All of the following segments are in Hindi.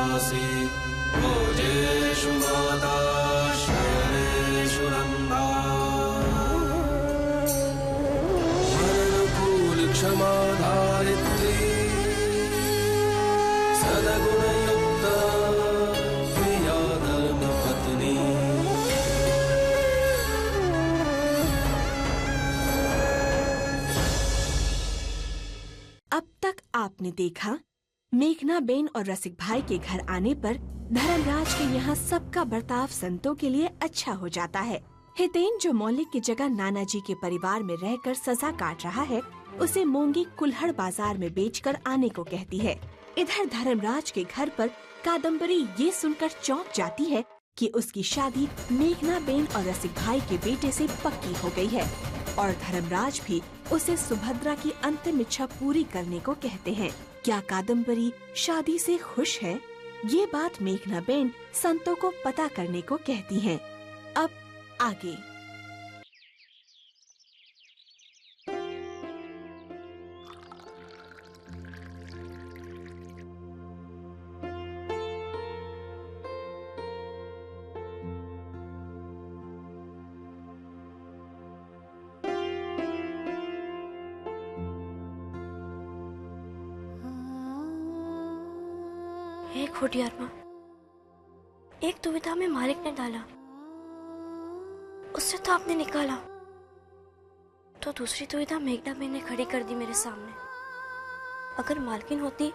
वासी भोजेषु माता शयनेषु रम्भा क्षमा धारित्री सद्गुणयुक्ता प्रिया धर्मपत्नी। अब तक आपने देखा मेघनाबेन और रसिक भाई के घर आने पर धर्मराज के यहाँ सबका बर्ताव संतों के लिए अच्छा हो जाता है। हितेन जो मौलिक की जगह नाना जी के परिवार में रहकर सजा काट रहा है, उसे मोंगी कुल्हड़ बाजार में बेचकर आने को कहती है। इधर धर्मराज के घर पर कादम्बरी ये सुनकर चौंक जाती है कि उसकी शादी मेघनाबेन और रसिक भाई के बेटे से पक्की हो गई है और धर्मराज भी उसे सुभद्रा की अंतिम इच्छा पूरी करने को कहते हैं। क्या कादम्बरी शादी से खुश है? ये बात मेघनाबेन संतों को पता करने को कहती हैं। अब आगे। एक होटियार माँ, एक दुविधा में मालिक ने डाला, उससे तो आपने निकाला, तो दूसरी दुविधा मेघनाबेन ने खड़ी कर दी मेरे सामने। अगर मालकिन होती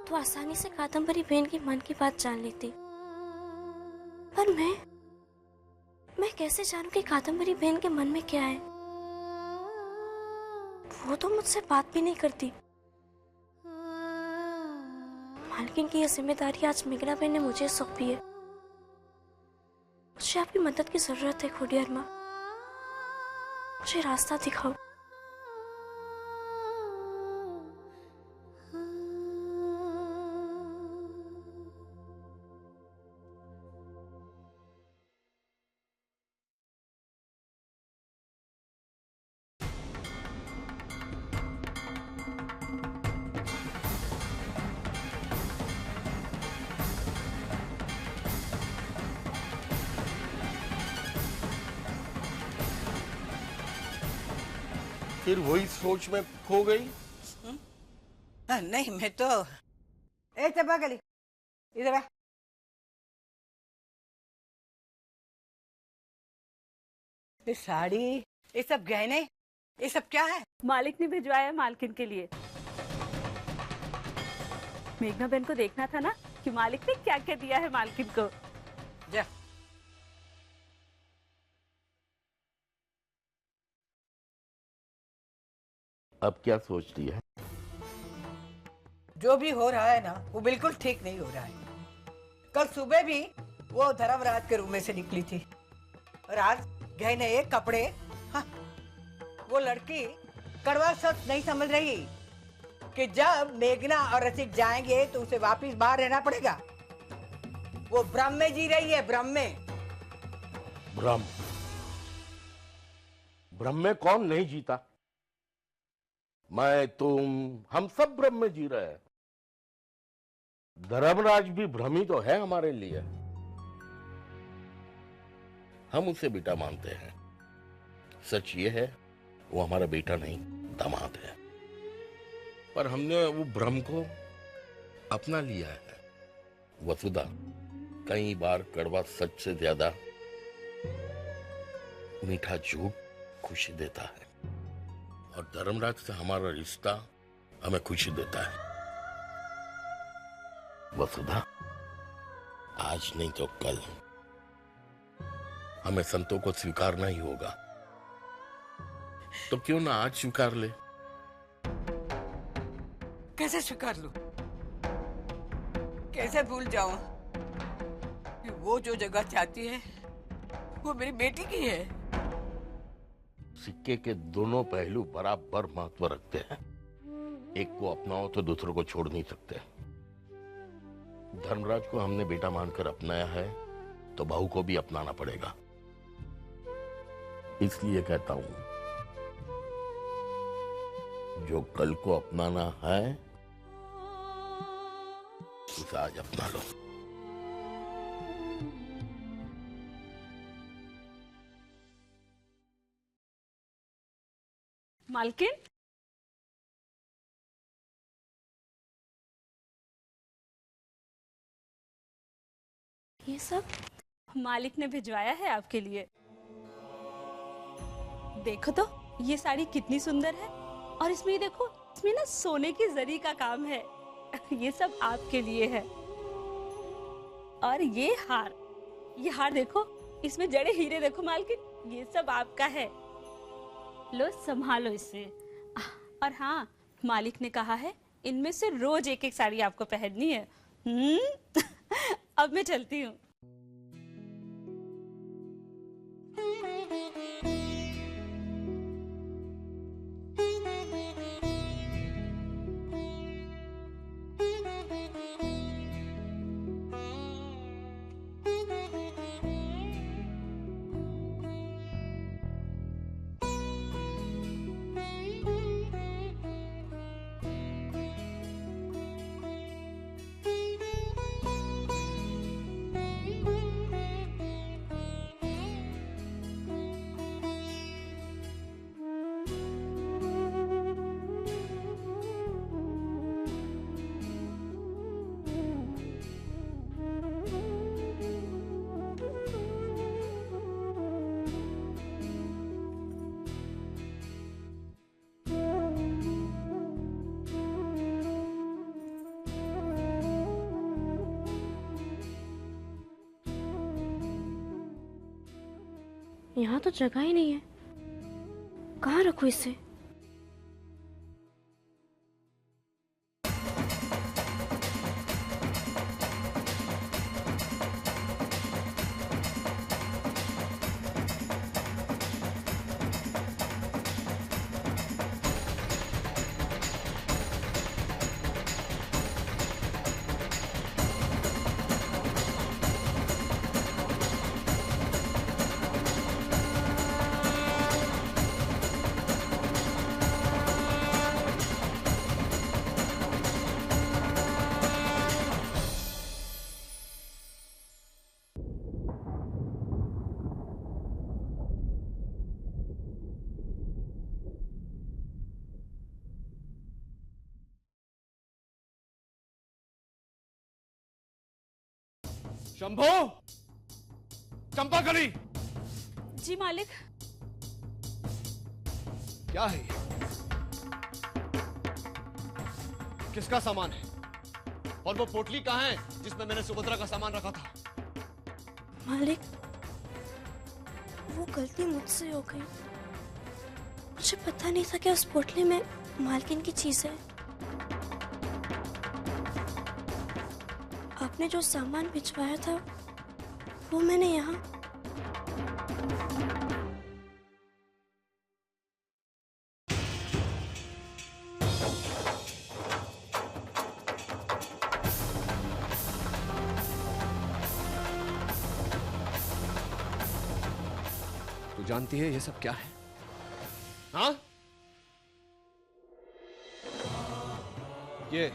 तो आसानी से कादम्बरी बेन की मन की बात जान लेती, पर मैं कैसे जानूं कि कादम्बरी बेन के मन में क्या है? वो तो मुझसे बात भी नहीं करती। मालकिन की यह जिम्मेदारी आज मेघनाबेन ने मुझे सौंपी है। मुझे आपकी मदद की जरूरत है खोडियार माँ, मुझे रास्ता दिखाओ। फिर वही सोच में खो गई? नहीं, मैं तो चपा गली इधर आ। ये साड़ी, ये सब गहने, ये सब क्या है? मालिक ने भिजवाया मालकिन के लिए। मेघनाबेन को देखना था ना कि मालिक ने क्या क्या दिया है मालकिन को। जा। अब क्या सोच रही है? जो भी हो रहा है ना, वो बिल्कुल ठीक नहीं हो रहा है। कल सुबह भी वो धर्मराज के रूम में से निकली थी और आज गहने, कपड़े। हाँ, वो लड़की कड़वा सच नहीं समझ रही कि जब मेघना और रसिक जाएंगे तो उसे वापस बाहर रहना पड़ेगा। वो भ्रम में जी रही है, भ्रम में। भ्रम? भ्रम में कौन नहीं जीता? मैं, तुम, हम सब भ्रम में जी रहे हैं। धर्मराज भी भ्रमी तो है हमारे लिए। हम उसे बेटा मानते हैं। सच ये है वो हमारा बेटा नहीं, दामाद है। पर हमने वो भ्रम को अपना लिया है। वसुधा, कई बार कड़वा सच से ज्यादा मीठा झूठ खुशी देता है और धर्मराज से हमारा रिश्ता हमें खुशी देता है। वसुधा, आज नहीं तो कल हमें संतों को स्वीकारना ही होगा। तो क्यों ना आज स्वीकार ले? कैसे स्वीकार लूं? कैसे भूल जाऊं कि वो जो जगह चाहती है वो मेरी बेटी की है। सिक्के के दोनों पहलू बराबर महत्व रखते हैं। एक को अपनाओ तो दूसरों को छोड़ नहीं सकते। धर्मराज को हमने बेटा मानकर अपनाया है तो बहू को भी अपनाना पड़ेगा। इसलिए कहता हूं, जो कल को अपनाना है उसे आज अपना लो। मालकिन, ये सब मालिक ने भिजवाया है आपके लिए। देखो तो ये साड़ी कितनी सुंदर है, और इसमें देखो, इसमें ना सोने की जरी का काम है। ये सब आपके लिए है। और ये हार देखो, इसमें जड़े हीरे देखो मालकिन, ये सब आपका है। लो संभालो इसे। और हाँ, मालिक ने कहा है इनमें से रोज एक एक साड़ी आपको पहननी है। अब मैं चलती हूँ। यहाँ तो जगह ही नहीं है, कहाँ रखूं इसे? शंभू, चंपाकली, जी मालिक। क्या है ये? किसका सामान है? और वो पोटली कहाँ है जिसमें मैंने सुभद्रा का सामान रखा था? मालिक, वो गलती मुझसे हो गई। मुझे पता नहीं था कि उस पोटली में मालकिन की चीज है। आपने जो सामान भिजवाया था वो मैंने यहाँ। तू जानती है ये सब क्या है? हाँ? ये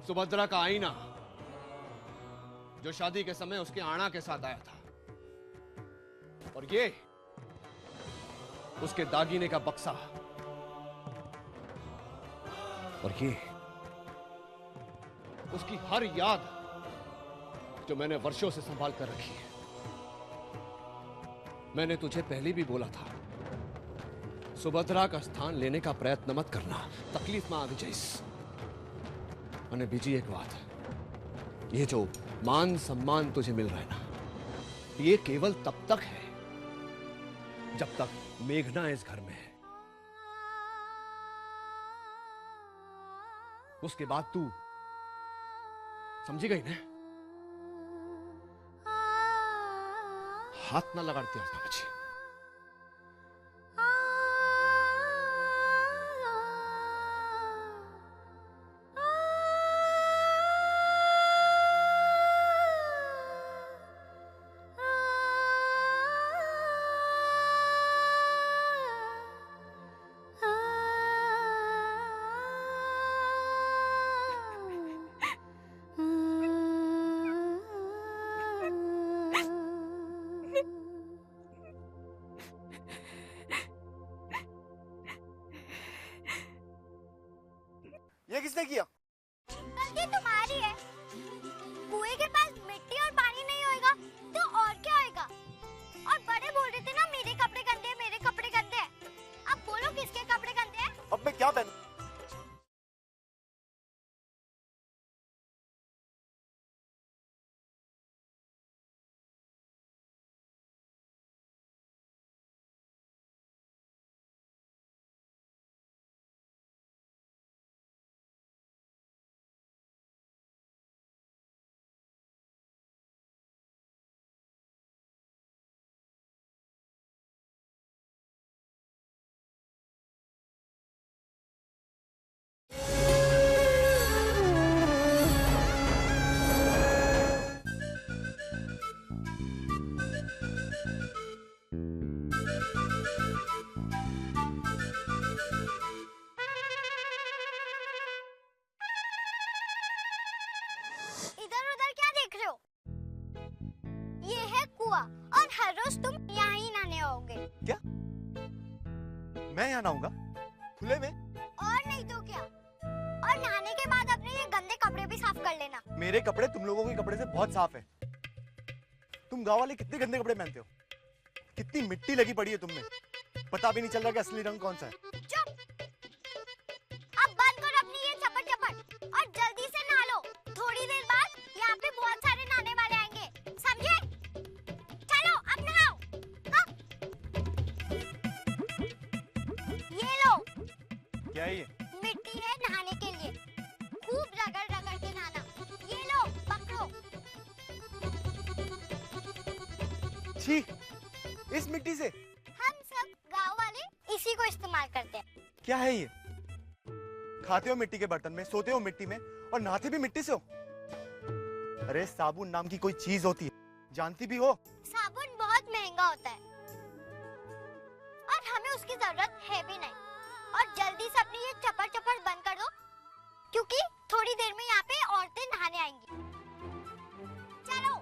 सुभद्रा का आईना, जो शादी के समय उसके आना के साथ आया था, और ये उसके दागीने का बक्सा, और ये उसकी हर याद जो मैंने वर्षों से संभाल कर रखी है। मैंने तुझे पहले भी बोला था, सुभद्रा का स्थान लेने का प्रयत्न मत करना, तकलीफ में आ जाइस। અને બીજી एक बात, ये जो मान सम्मान तुझे मिल रहा है ना, ये केवल तब तक है जब तक मेघना इस घर में है। उसके बाद तू समझी गई ना? हाथ ना लगाते हैं बच्चे। ये किसने किया? गलती तुम्हारी है। कुएं के पास मिट्टी और पानी नहीं होएगा तो और क्या होएगा? और बड़े बोल रहे थे ना मेरे कपड़े गंदे हैं, मेरे कपड़े गंदे हैं। अब बोलो किसके कपड़े गंदे हैं? अब मैं क्या पहनूं? इधर उधर क्या देख रहे हो? ये है कुआं और हर रोज तुम यहाँ ही नहाने आओगे। क्या? मैं यहाँ नहाऊंगा? खुले में? और नहीं तो क्या? और नहाने के बाद अपने ये गंदे कपड़े भी साफ कर लेना। मेरे कपड़े तुम लोगों के कपड़े से बहुत साफ है। तुम गांव वाले कितने गंदे कपड़े पहनते हो? कितनी मिट्टी लगी पड़ी है तुम में, पता भी नहीं चल रहा कि असली रंग कौन सा है। चुप! अब बंद करो अपनी ये चपट चपट और जल्दी से नहा लो। थोड़ी देर बाद यहाँ पे बहुत सारे नहाने वाले आएंगे, समझे? चलो अब नहाओ। हाँ? ये लो। क्या है ये? मिट्टी है नहाने के लिए। खूब रगड़ रगड़ के नहाना। ये लो पकड़ो। छी, इस मिट्टी से? हम सब गांव वाले इसी को इस्तेमाल करते हैं। क्या है ये? खाते हो मिट्टी के बर्तन में, सोते हो मिट्टी में और नहाते भी मिट्टी से हो? अरे साबुन नाम की कोई चीज होती है, जानती भी हो? साबुन बहुत महंगा होता है और हमें उसकी जरूरत है भी नहीं। और जल्दी से अपनी ये चपड़ चपड़ बंद कर दो क्योंकि थोड़ी देर में यहाँ पे औरतें नहाने आएंगी। चलो।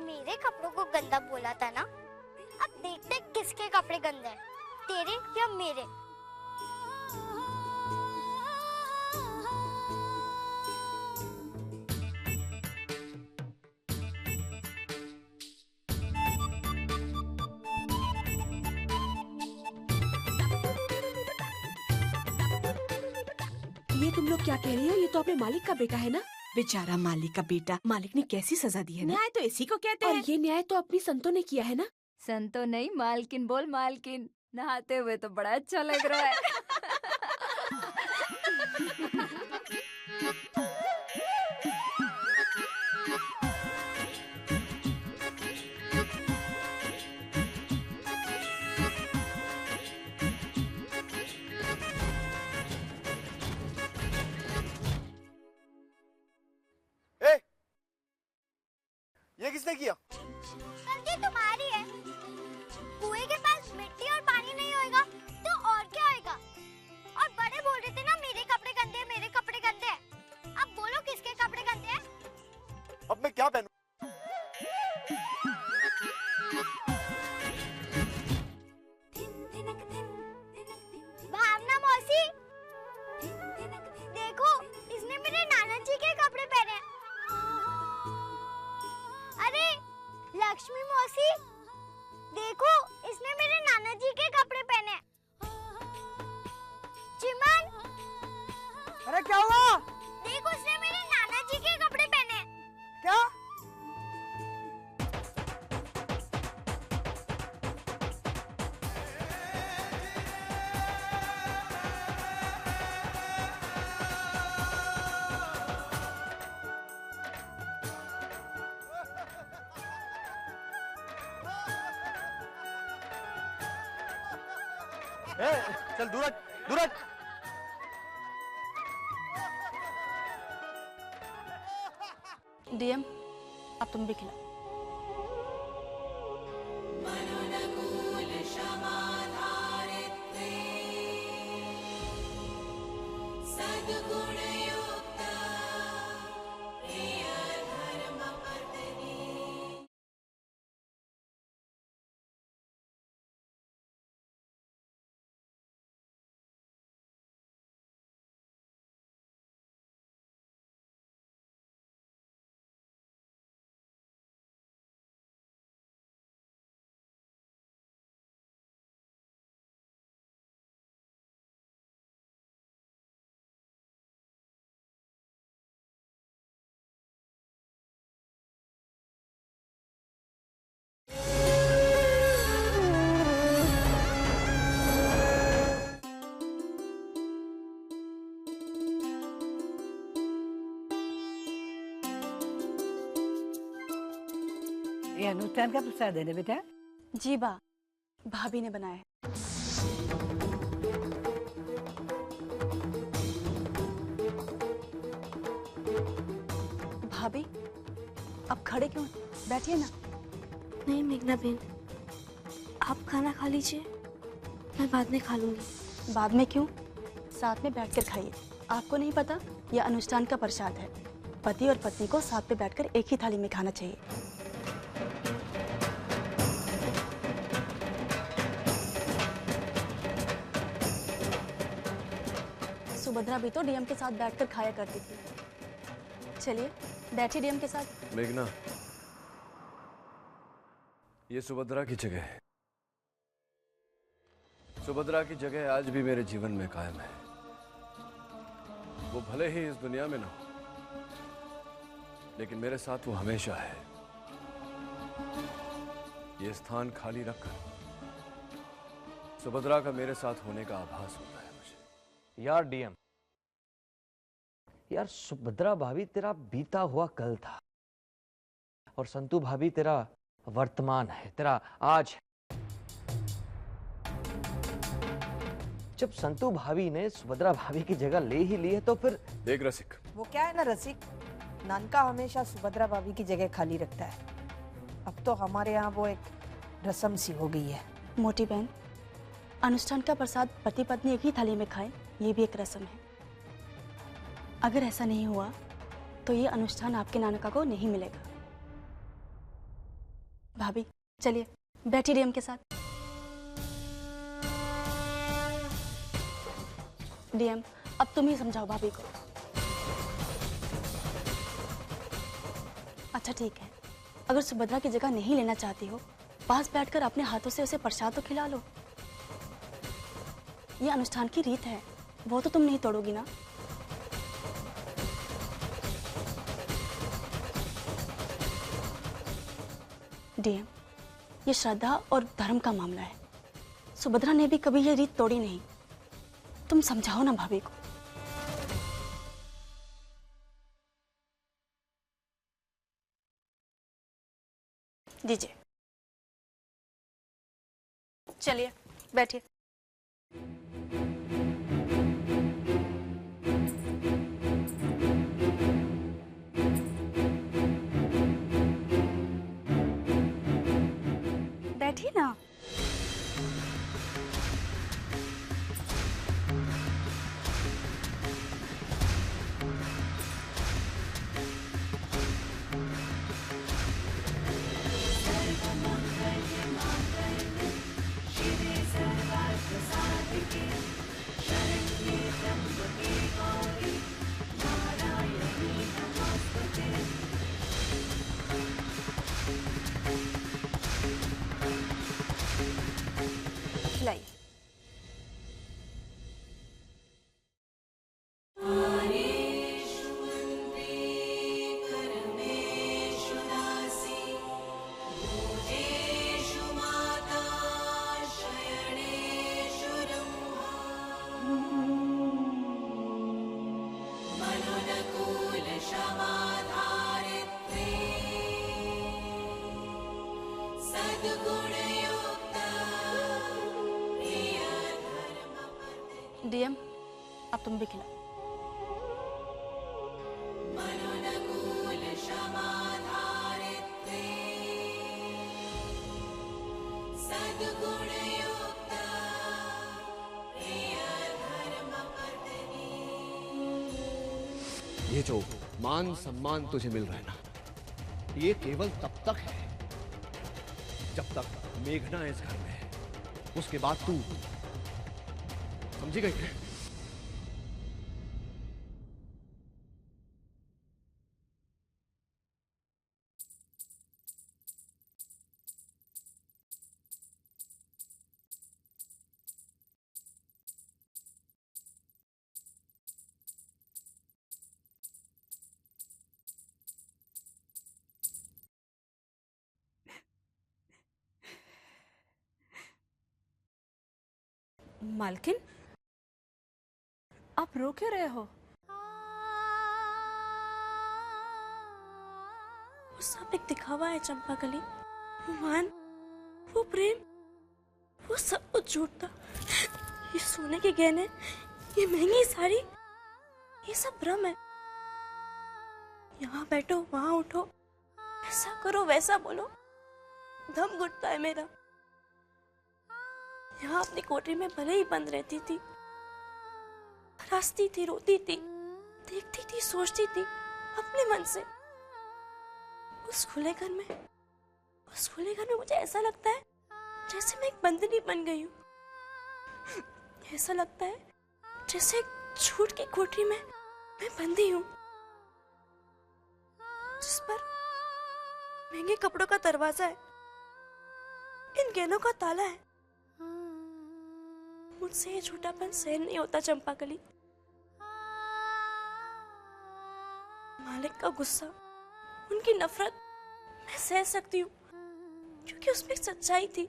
मेरे कपड़ों को गंदा बोला था ना? अब देखते किसके कपड़े गंदे हैं, तेरे या मेरे। ये तुम लोग क्या कह रही हो? ये तो अपने मालिक का बेटा है ना? बेचारा मालिक का बेटा, मालिक ने कैसी सजा दी है ना? न्याय तो इसी को कहते और हैं। ये न्याय तो अपनी संतों ने किया है ना? संतो नहीं, मालकिन बोल मालकिन। नहाते हुए तो बड़ा अच्छा लग रहा है। ये किसने किया? गलती तुम्हारी है। कुएं के पास मिट्टी और पानी नहीं होएगा तो और क्या होएगा? और बड़े बोल रहे थे ना मेरे कपड़े गंदे हैं, मेरे कपड़े गंदे हैं। अब बोलो किसके कपड़े गंदे हैं? अब मैं क्या पहनूं? भावना मौसी, देखो इसने मेरे नाना जी के कपड़े पहने हैं। अरे लक्ष्मी मौसी, देखो इसने मेरे नाना जी के कपड़े पहने हैं। चिमन, अरे क्या हुआ? देखो इसने मेरे नाना जी के कपड़े पहने हैं। क्या? चल दूर हट, दूर हट। डीएम, अब तुम भी खिलाओ। ये अनुष्ठान का प्रसाद है ना बेटा? जी बा, भाभी ने बनाया है। भाभी, अब खड़े क्यों? बैठिए ना। नहीं मेघना बहन, आप खाना खा लीजिए, मैं बाद में खा लूंगी। बाद में क्यों? साथ में बैठकर खाइए। आपको नहीं पता, यह अनुष्ठान का प्रसाद है। पति और पत्नी को साथ में बैठकर एक ही थाली में खाना चाहिए। सुभद्रा भी तो डीएम के साथ बैठकर खाया करती थी। चलिए बैठिए डीएम के साथ। मेघना, ये सुभद्रा की जगह है। सुभद्रा की जगह आज भी मेरे जीवन में कायम है। वो भले ही इस दुनिया में ना हो, लेकिन मेरे साथ वो हमेशा है। ये स्थान खाली रखकर सुभद्रा का मेरे साथ होने का आभास होता है मुझे। यार डीएम, यार सुभद्रा भाभी तेरा बीता हुआ कल था और संतू भाभी तेरा वर्तमान है, तेरा आज है। जब संतू भाभी ने सुभद्रा भाभी की जगह ले ही ली है तो फिर देख रसिक, वो क्या है ना रसिक, नानका हमेशा सुभद्रा भाभी की जगह खाली रखता है। अब तो हमारे यहाँ वो एक रस्म सी हो गई है। मोटी बहन, अनुष्ठान का प्रसाद पति पत्नी एक ही थाली में खाएं, ये भी एक रस्म है। अगर ऐसा नहीं हुआ तो ये अनुष्ठान आपके नानका को नहीं मिलेगा। भाभी चलिए बैठिए डीएम के साथ। डीएम, अब तुम ही समझाओ भाभी को। अच्छा ठीक है, अगर सुभद्रा की जगह नहीं लेना चाहती हो, पास बैठकर अपने हाथों से उसे प्रसाद तो खिला लो। ये अनुष्ठान की रीत है, वो तो तुम नहीं तोड़ोगी ना। डीएम, ये श्रद्धा और धर्म का मामला है। सुभद्रा ने भी कभी ये रीत तोड़ी नहीं। तुम समझाओ ना भाभी को। दीजिए, चलिए बैठिए। बैठिए ना। खिलाइए। डीएम अब तुम भी खिलाओ। ये जो मान सम्मान तुझे मिल रहा है ना, ये केवल तब तक है जब तक मेघना इस घर में है। उसके बाद तू समझी गई? मालकिन, आप रो क्यों रहे हो? वो सब एक दिखावा है चंपाकली। वो मान, वो प्रेम, वो सब कुछ झूठ था। ये सोने के गहने, ये महंगी साड़ी, ये सब भ्रम है। यहाँ बैठो, वहां उठो, ऐसा करो, वैसा बोलो, दम घुटता है मेरा। यहाँ अपनी कोठरी में भले ही बंद रहती थी, हंसती थी, रोती थी, देखती थी, सोचती थी अपने मन से। उस खुले घर में मुझे ऐसा लगता है जैसे मैं एक बंदनी बन गई हूँ। ऐसा लगता है जैसे एक झूठ की कोठरी में मैं बंदी हूँ, जिस पर महंगे कपड़ों का दरवाजा है, इन गहनों का ताला है। मुझसे ये झूठापन सहन नहीं होता चंपाकली। मालिक का गुस्सा, उनकी नफरत मैं सह सकती हूँ क्योंकि उसमें सच्चाई थी,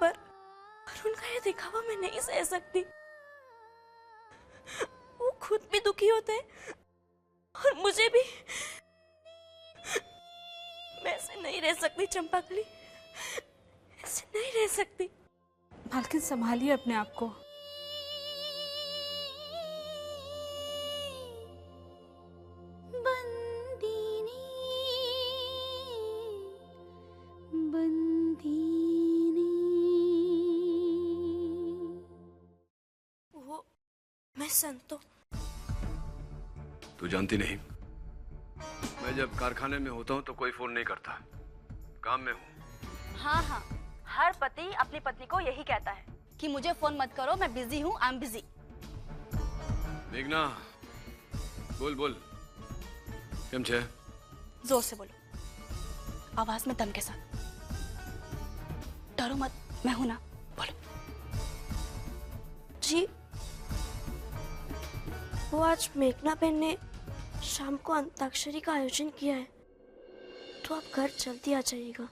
पर उनका ये दिखावा मैं नहीं सह सकती। वो खुद भी दुखी होते हैं और मुझे भी। मैं ऐसे नहीं रह सकती चंपाकली, ऐसे नहीं रह सकती। मालकिन, संभालिए अपने आप को। वो मैं संतो। तू जानती नहीं, मैं जब कारखाने में होता हूँ तो कोई फोन नहीं करता, काम में हूँ। हाँ हाँ, हर पति अपनी पत्नी को यही कहता है कि मुझे फोन मत करो, मैं बिजी हूँ, आई एम बिजी। मेघना, बोल बोल, केम छे? जोर से बोलो, आवाज में दम के साथ। डरो मत, मैं हूं ना, बोलो। जी, वो आज मेघना बहन ने शाम को अंताक्षरी का आयोजन किया है, तो आप घर जल्दी आ जाइएगा।